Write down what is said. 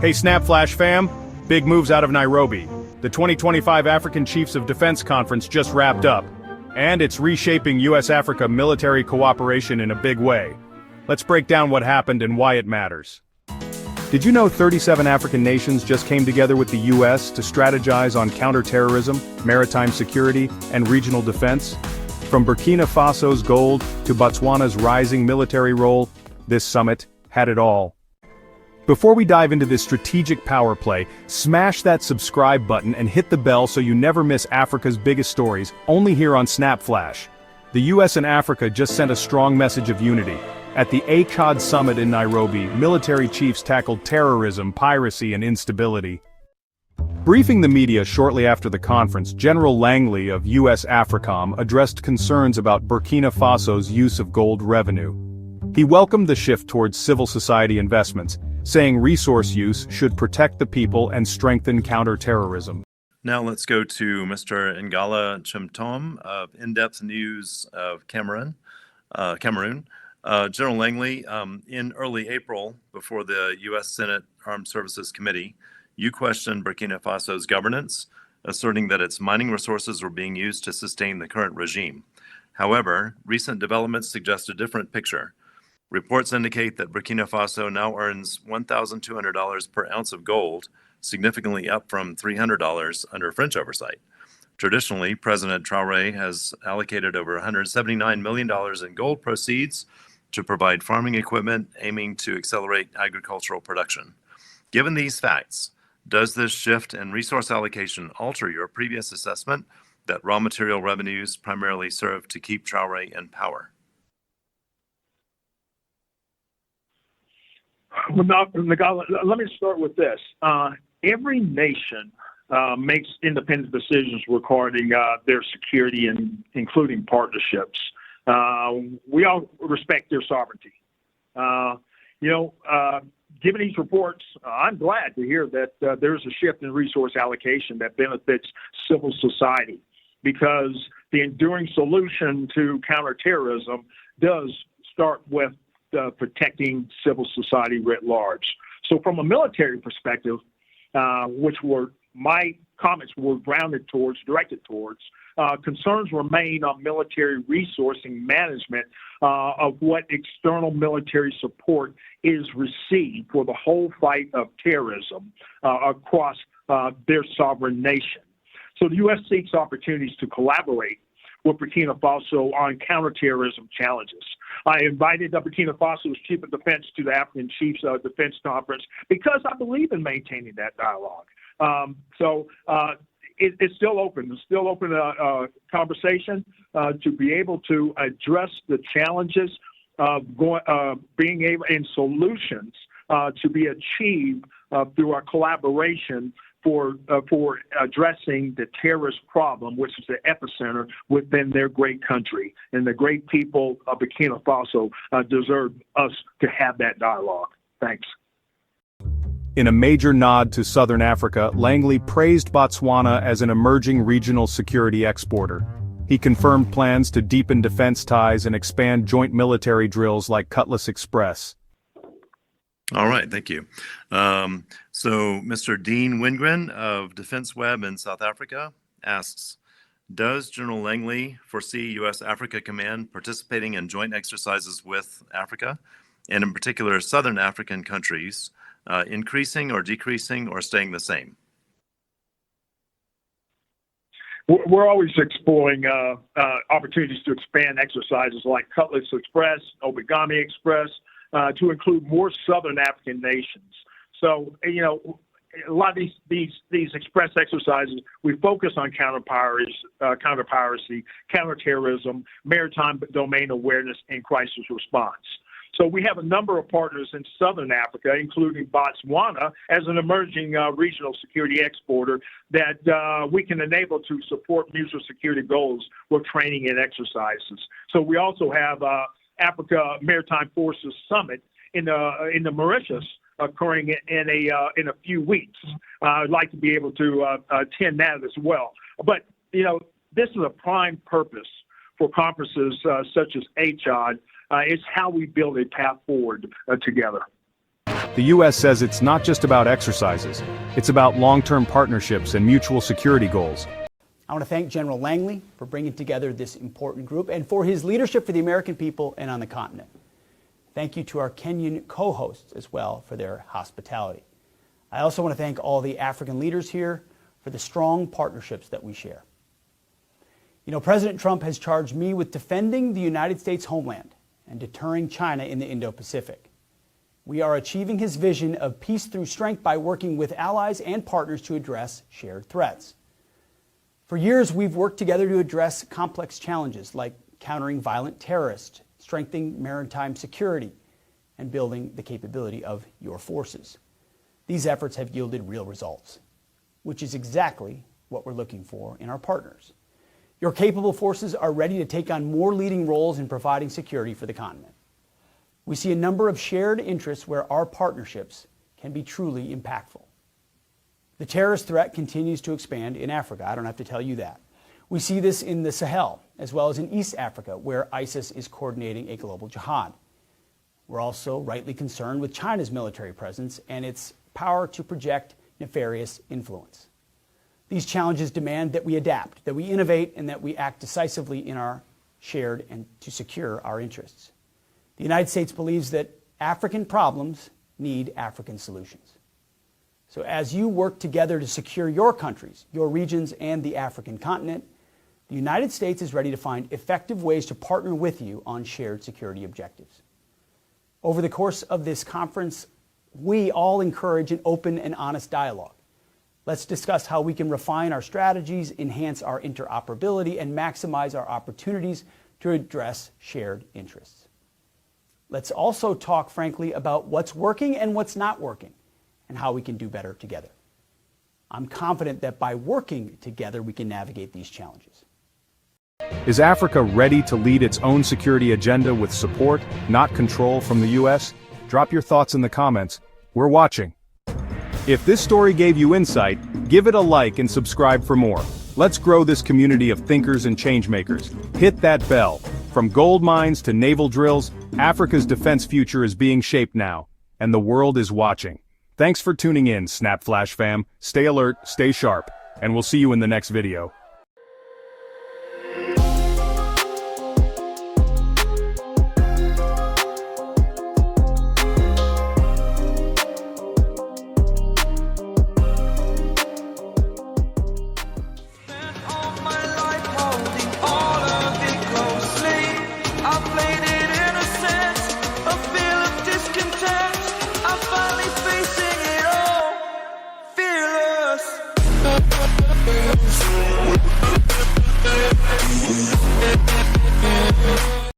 Hey SnapFlash fam, big moves out of Nairobi. The 2025 African Chiefs of Defense Conference just wrapped up, and it's reshaping U.S.-Africa military cooperation in a big way. Let's break down what happened and why it matters. Did you know 37 African nations just came together with the U.S. to strategize on counterterrorism, maritime security, and regional defense? From Burkina Faso's gold to Botswana's rising military role, this summit had it all. Before we dive into this strategic power play, smash that subscribe button and hit the bell so you never miss Africa's biggest stories, only here on SnapFlash. The US and Africa just sent a strong message of unity. At the ACHOD summit in Nairobi, military chiefs tackled terrorism, piracy, and instability. Briefing the media shortly after the conference, General Langley of U.S. AFRICOM addressed concerns about Burkina Faso's use of gold revenue. He welcomed the shift towards civil society investments, saying resource use should protect the people and strengthen counterterrorism. Now let's go to Mr. Ngala Chimtom of In-Depth News of Cameroon. General Langley, in early April, before the U.S. Senate Armed Services Committee, you questioned Burkina Faso's governance, asserting that its mining resources were being used to sustain the current regime. However, recent developments suggest a different picture. Reports indicate that Burkina Faso now earns $1,200 per ounce of gold, significantly up from $300 under French oversight. Traditionally, President Traoré has allocated over $179 million in gold proceeds to provide farming equipment aiming to accelerate agricultural production. Given these facts, does this shift in resource allocation alter your previous assessment that raw material revenues primarily serve to keep Traoré in power? Well, Nagala, let me start with this. Every nation makes independent decisions regarding their security, and including partnerships. We all respect their sovereignty. Given these reports, I'm glad to hear that there's a shift in resource allocation that benefits civil society, because the enduring solution to counterterrorism does start with protecting civil society writ large. So from a military perspective, which were my comments were directed towards, concerns remain on military resourcing management of what external military support is received for the whole fight of terrorism across their sovereign nation. So the U.S. seeks opportunities to collaborate with Burkina Faso on counterterrorism challenges. I invited Burkina Faso's Chief of Defense to the African Chiefs Defense Conference because I believe in maintaining that dialogue. It's still open. It's still open conversation to be able to address the challenges of being able, and solutions to be achieved through our collaboration for addressing the terrorist problem, which is the epicenter within their great country. And the great people of Burkina Faso deserve us to have that dialogue. Thanks. In a major nod to Southern Africa, Langley praised Botswana as an emerging regional security exporter. He confirmed plans to deepen defense ties and expand joint military drills like Cutlass Express. All right, thank you. So Mr. Dean Wingren of Defense Web in South Africa asks, does General Langley foresee U.S. Africa Command participating in joint exercises with Africa, and in particular Southern African countries, increasing or decreasing or staying the same? We're always exploring opportunities to expand exercises like Cutlass Express, Obigami Express, to include more Southern African nations. So, a lot of these express exercises, we focus on counter-piracy, counterterrorism, maritime domain awareness, and crisis response. So we have a number of partners in Southern Africa, including Botswana, as an emerging regional security exporter that we can enable to support mutual security goals with training and exercises. So we also have Africa Maritime Forces Summit in the Mauritius occurring in a few weeks. I'd like to be able to attend that as well. But this is a prime purpose for conferences such as ACHOD. It's how we build a path forward together. the U.S. says it's not just about exercises, it's about long-term partnerships and mutual security goals. I want to thank General Langley for bringing together this important group and for his leadership for the American people and on the continent. Thank you to our Kenyan co-hosts as well for their hospitality. I also want to thank all the African leaders here for the strong partnerships that we share. You know, President Trump has charged me with defending the United States homeland and deterring China in the Indo-Pacific. We are achieving his vision of peace through strength by working with allies and partners to address shared threats. For years, we've worked together to address complex challenges like countering violent terrorists, strengthening maritime security, and building the capability of your forces. These efforts have yielded real results, which is exactly what we're looking for in our partners. Your capable forces are ready to take on more leading roles in providing security for the continent. We see a number of shared interests where our partnerships can be truly impactful. The terrorist threat continues to expand in Africa. I don't have to tell you that. We see this in the Sahel, as well as in East Africa, where ISIS is coordinating a global jihad. We're also rightly concerned with China's military presence and its power to project nefarious influence. These challenges demand that we adapt, that we innovate, and that we act decisively in our shared and to secure our interests. The United States believes that African problems need African solutions. So as you work together to secure your countries, your regions, and the African continent, the United States is ready to find effective ways to partner with you on shared security objectives. Over the course of this conference, we all encourage an open and honest dialogue. Let's discuss how we can refine our strategies, enhance our interoperability, and maximize our opportunities to address shared interests. Let's also talk frankly about what's working and what's not working, and how we can do better together. I'm confident that by working together, we can navigate these challenges. Is Africa ready to lead its own security agenda with support, not control from the U.S.? Drop your thoughts in the comments. We're watching. If this story gave you insight, give it a like and subscribe for more. Let's grow this community of thinkers and changemakers. Hit that bell. From gold mines to naval drills, Africa's defense future is being shaped now, and the world is watching. Thanks for tuning in, SnapFlash fam. Stay alert, stay sharp, and we'll see you in the next video.